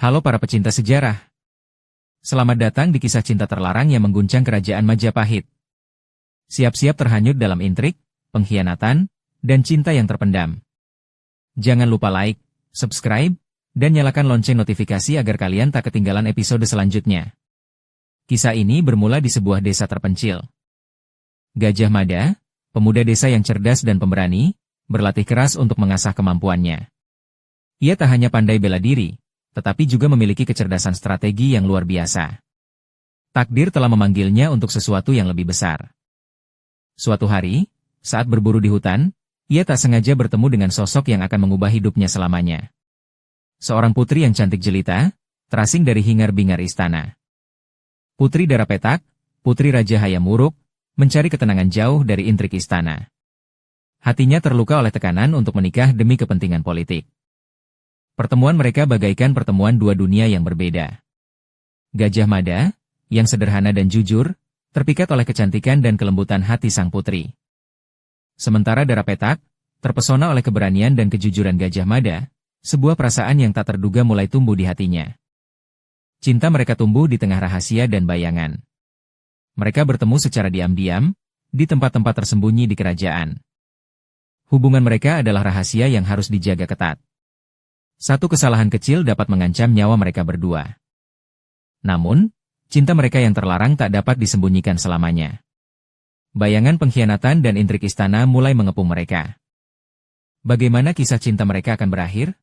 Halo para pecinta sejarah. Selamat datang di kisah cinta terlarang yang mengguncang kerajaan Majapahit. Siap-siap terhanyut dalam intrik, pengkhianatan, dan cinta yang terpendam. Jangan lupa like, subscribe, dan nyalakan lonceng notifikasi agar kalian tak ketinggalan episode selanjutnya. Kisah ini bermula di sebuah desa terpencil. Gajah Mada, pemuda desa yang cerdas dan pemberani, berlatih keras untuk mengasah kemampuannya. Ia tak hanya pandai bela diri, tetapi juga memiliki kecerdasan strategi yang luar biasa. Takdir telah memanggilnya untuk sesuatu yang lebih besar. Suatu hari, saat berburu di hutan, ia tak sengaja bertemu dengan sosok yang akan mengubah hidupnya selamanya. Seorang putri yang cantik jelita, terasing dari hingar-bingar istana. Putri Dara Petak, putri Raja Hayam Wuruk, mencari ketenangan jauh dari intrik istana. Hatinya terluka oleh tekanan untuk menikah demi kepentingan politik. Pertemuan mereka bagaikan pertemuan dua dunia yang berbeda. Gajah Mada, yang sederhana dan jujur, terpikat oleh kecantikan dan kelembutan hati sang putri. Sementara Dara Petak, terpesona oleh keberanian dan kejujuran Gajah Mada, sebuah perasaan yang tak terduga mulai tumbuh di hatinya. Cinta mereka tumbuh di tengah rahasia dan bayangan. Mereka bertemu secara diam-diam, di tempat-tempat tersembunyi di kerajaan. Hubungan mereka adalah rahasia yang harus dijaga ketat. Satu kesalahan kecil dapat mengancam nyawa mereka berdua. Namun, cinta mereka yang terlarang tak dapat disembunyikan selamanya. Bayangan pengkhianatan dan intrik istana mulai mengepung mereka. Bagaimana kisah cinta mereka akan berakhir?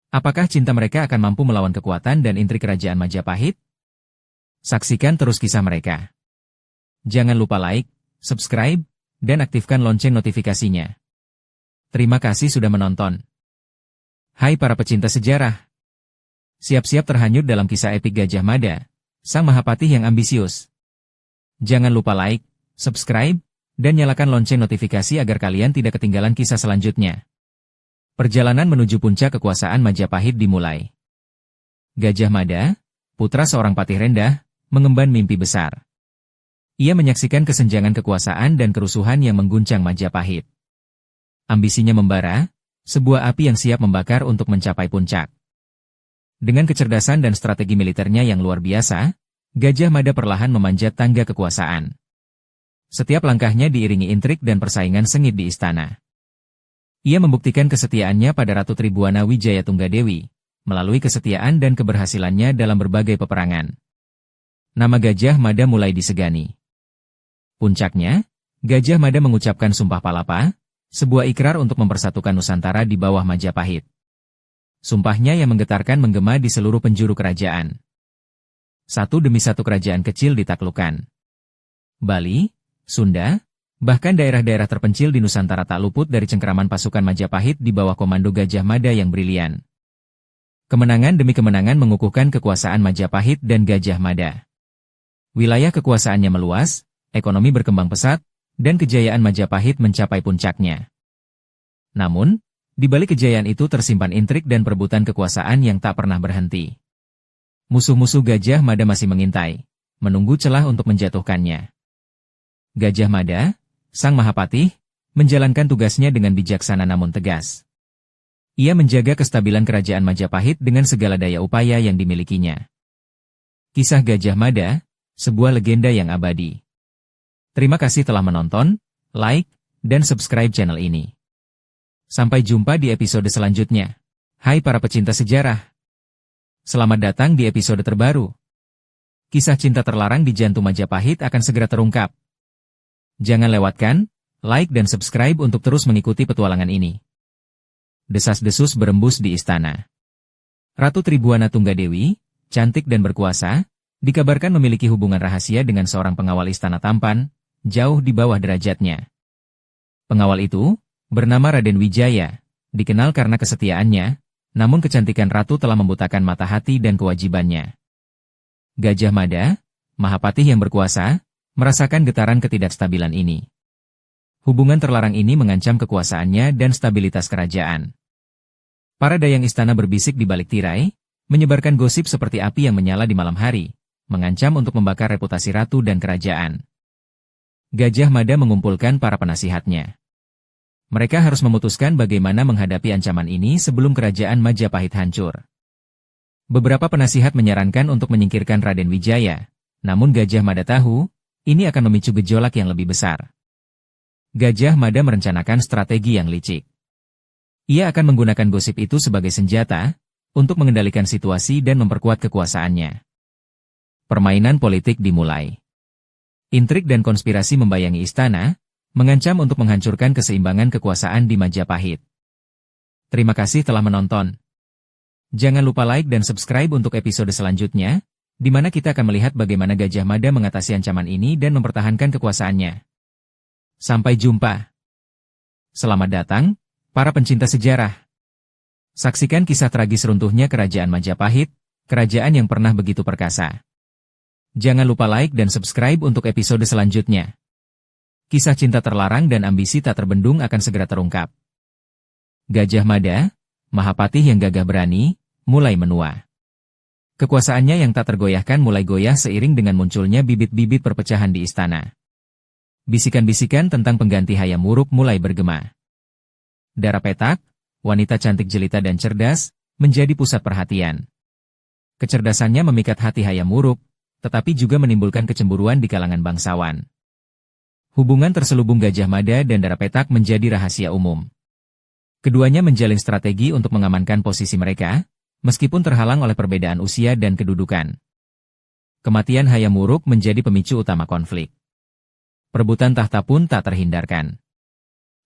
Apakah cinta mereka akan mampu melawan kekuatan dan intrik kerajaan Majapahit? Saksikan terus kisah mereka. Jangan lupa like, subscribe, dan aktifkan lonceng notifikasinya. Terima kasih sudah menonton. Hai para pecinta sejarah. Siap-siap terhanyut dalam kisah epik Gajah Mada, sang Mahapatih yang ambisius. Jangan lupa like, subscribe, dan nyalakan lonceng notifikasi agar kalian tidak ketinggalan kisah selanjutnya. Perjalanan menuju puncak kekuasaan Majapahit dimulai. Gajah Mada, putra seorang patih rendah, mengemban mimpi besar. Ia menyaksikan kesenjangan kekuasaan dan kerusuhan yang mengguncang Majapahit. Ambisinya membara, sebuah api yang siap membakar untuk mencapai puncak. Dengan kecerdasan dan strategi militernya yang luar biasa, Gajah Mada perlahan memanjat tangga kekuasaan. Setiap langkahnya diiringi intrik dan persaingan sengit di istana. Ia membuktikan kesetiaannya pada Ratu Tribuana Wijaya Tunggadewi, melalui kesetiaan dan keberhasilannya dalam berbagai peperangan. Nama Gajah Mada mulai disegani. Puncaknya, Gajah Mada mengucapkan Sumpah Palapa, sebuah ikrar untuk mempersatukan Nusantara di bawah Majapahit. Sumpahnya yang menggetarkan menggema di seluruh penjuru kerajaan. Satu demi satu kerajaan kecil ditaklukkan. Bali, Sunda, bahkan daerah-daerah terpencil di Nusantara tak luput dari cengkeraman pasukan Majapahit di bawah komando Gajah Mada yang brilian. Kemenangan demi kemenangan mengukuhkan kekuasaan Majapahit dan Gajah Mada. Wilayah kekuasaannya meluas, ekonomi berkembang pesat, dan kejayaan Majapahit mencapai puncaknya. Namun, di balik kejayaan itu tersimpan intrik dan perebutan kekuasaan yang tak pernah berhenti. Musuh-musuh Gajah Mada masih mengintai, menunggu celah untuk menjatuhkannya. Gajah Mada, sang Mahapatih, menjalankan tugasnya dengan bijaksana namun tegas. Ia menjaga kestabilan kerajaan Majapahit dengan segala daya upaya yang dimilikinya. Kisah Gajah Mada, sebuah legenda yang abadi. Terima kasih telah menonton, like, dan subscribe channel ini. Sampai jumpa di episode selanjutnya. Hai para pecinta sejarah. Selamat datang di episode terbaru. Kisah cinta terlarang di jantung Majapahit akan segera terungkap. Jangan lewatkan, like dan subscribe untuk terus mengikuti petualangan ini. Desas-desus berembus di istana. Ratu Tribuana Tunggadewi, cantik dan berkuasa, dikabarkan memiliki hubungan rahasia dengan seorang pengawal istana tampan, jauh di bawah derajatnya. Pengawal itu, bernama Raden Wijaya, dikenal karena kesetiaannya, namun kecantikan ratu telah membutakan mata hati dan kewajibannya. Gajah Mada, Mahapatih yang berkuasa, merasakan getaran ketidakstabilan ini. Hubungan terlarang ini mengancam kekuasaannya dan stabilitas kerajaan. Para dayang istana berbisik di balik tirai, menyebarkan gosip seperti api yang menyala di malam hari, mengancam untuk membakar reputasi ratu dan kerajaan. Gajah Mada mengumpulkan para penasihatnya. Mereka harus memutuskan bagaimana menghadapi ancaman ini sebelum kerajaan Majapahit hancur. Beberapa penasihat menyarankan untuk menyingkirkan Raden Wijaya, namun Gajah Mada tahu, ini akan memicu gejolak yang lebih besar. Gajah Mada merencanakan strategi yang licik. Ia akan menggunakan gosip itu sebagai senjata, untuk mengendalikan situasi dan memperkuat kekuasaannya. Permainan politik dimulai. Intrik dan konspirasi membayangi istana, mengancam untuk menghancurkan keseimbangan kekuasaan di Majapahit. Terima kasih telah menonton. Jangan lupa like dan subscribe untuk episode selanjutnya, di mana kita akan melihat bagaimana Gajah Mada mengatasi ancaman ini dan mempertahankan kekuasaannya. Sampai jumpa. Selamat datang, para pencinta sejarah. Saksikan kisah tragis runtuhnya Kerajaan Majapahit, kerajaan yang pernah begitu perkasa. Jangan lupa like dan subscribe untuk episode selanjutnya. Kisah cinta terlarang dan ambisi tak terbendung akan segera terungkap. Gajah Mada, Mahapatih yang gagah berani, mulai menua. Kekuasaannya yang tak tergoyahkan mulai goyah seiring dengan munculnya bibit-bibit perpecahan di istana. Bisikan-bisikan tentang pengganti Hayam Wuruk mulai bergema. Dara Petak, wanita cantik jelita dan cerdas, menjadi pusat perhatian. Kecerdasannya memikat hati Hayam Wuruk, tetapi juga menimbulkan kecemburuan di kalangan bangsawan. Hubungan terselubung Gajah Mada dan Dara Petak menjadi rahasia umum. Keduanya menjalin strategi untuk mengamankan posisi mereka, meskipun terhalang oleh perbedaan usia dan kedudukan. Kematian Hayam Wuruk menjadi pemicu utama konflik. Perebutan tahta pun tak terhindarkan.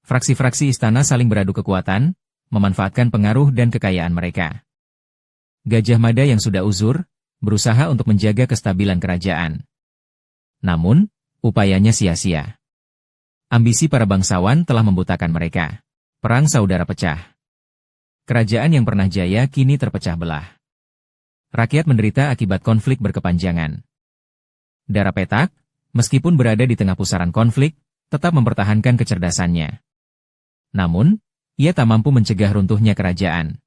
Fraksi-fraksi istana saling beradu kekuatan, memanfaatkan pengaruh dan kekayaan mereka. Gajah Mada yang sudah uzur, berusaha untuk menjaga kestabilan kerajaan. Namun, upayanya sia-sia. Ambisi para bangsawan telah membutakan mereka. Perang saudara pecah. Kerajaan yang pernah jaya kini terpecah belah. Rakyat menderita akibat konflik berkepanjangan. Dara Petak, meskipun berada di tengah pusaran konflik, tetap mempertahankan kecerdasannya. Namun, ia tak mampu mencegah runtuhnya kerajaan.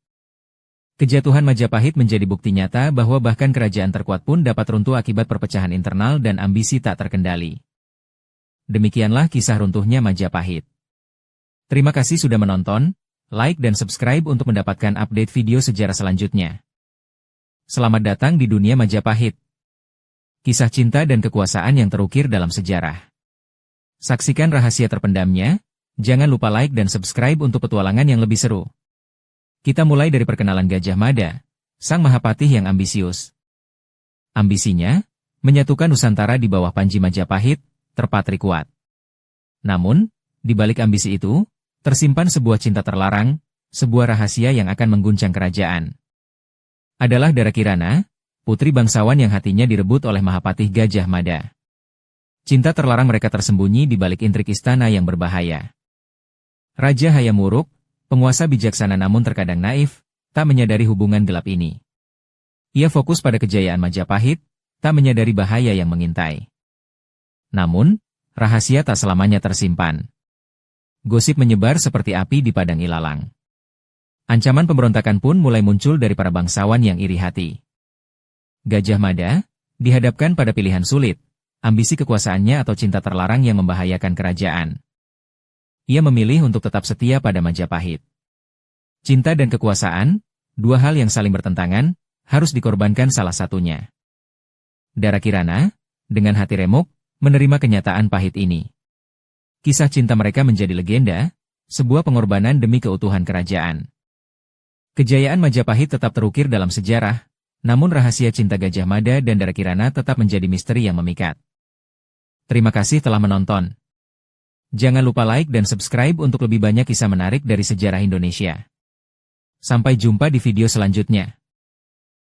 Kejatuhan Majapahit menjadi bukti nyata bahwa bahkan kerajaan terkuat pun dapat runtuh akibat perpecahan internal dan ambisi tak terkendali. Demikianlah kisah runtuhnya Majapahit. Terima kasih sudah menonton, like dan subscribe untuk mendapatkan update video sejarah selanjutnya. Selamat datang di dunia Majapahit. Kisah cinta dan kekuasaan yang terukir dalam sejarah. Saksikan rahasia terpendamnya, jangan lupa like dan subscribe untuk petualangan yang lebih seru. Kita mulai dari perkenalan Gajah Mada, sang Mahapatih yang ambisius. Ambisinya, menyatukan Nusantara di bawah Panji Majapahit, terpatri kuat. Namun, di balik ambisi itu, tersimpan sebuah cinta terlarang, sebuah rahasia yang akan mengguncang kerajaan. Adalah Dara Kirana, putri bangsawan yang hatinya direbut oleh Mahapatih Gajah Mada. Cinta terlarang mereka tersembunyi di balik intrik istana yang berbahaya. Raja Hayam Wuruk, penguasa bijaksana namun terkadang naif, tak menyadari hubungan gelap ini. Ia fokus pada kejayaan Majapahit, tak menyadari bahaya yang mengintai. Namun, rahasia tak selamanya tersimpan. Gosip menyebar seperti api di padang ilalang. Ancaman pemberontakan pun mulai muncul dari para bangsawan yang iri hati. Gajah Mada, dihadapkan pada pilihan sulit, ambisi kekuasaannya atau cinta terlarang yang membahayakan kerajaan. Ia memilih untuk tetap setia pada Majapahit. Cinta dan kekuasaan, dua hal yang saling bertentangan, harus dikorbankan salah satunya. Dara Kirana, dengan hati remuk, menerima kenyataan pahit ini. Kisah cinta mereka menjadi legenda, sebuah pengorbanan demi keutuhan kerajaan. Kejayaan Majapahit tetap terukir dalam sejarah, namun rahasia cinta Gajah Mada dan Dara Kirana tetap menjadi misteri yang memikat. Terima kasih telah menonton. Jangan lupa like dan subscribe untuk lebih banyak kisah menarik dari sejarah Indonesia. Sampai jumpa di video selanjutnya.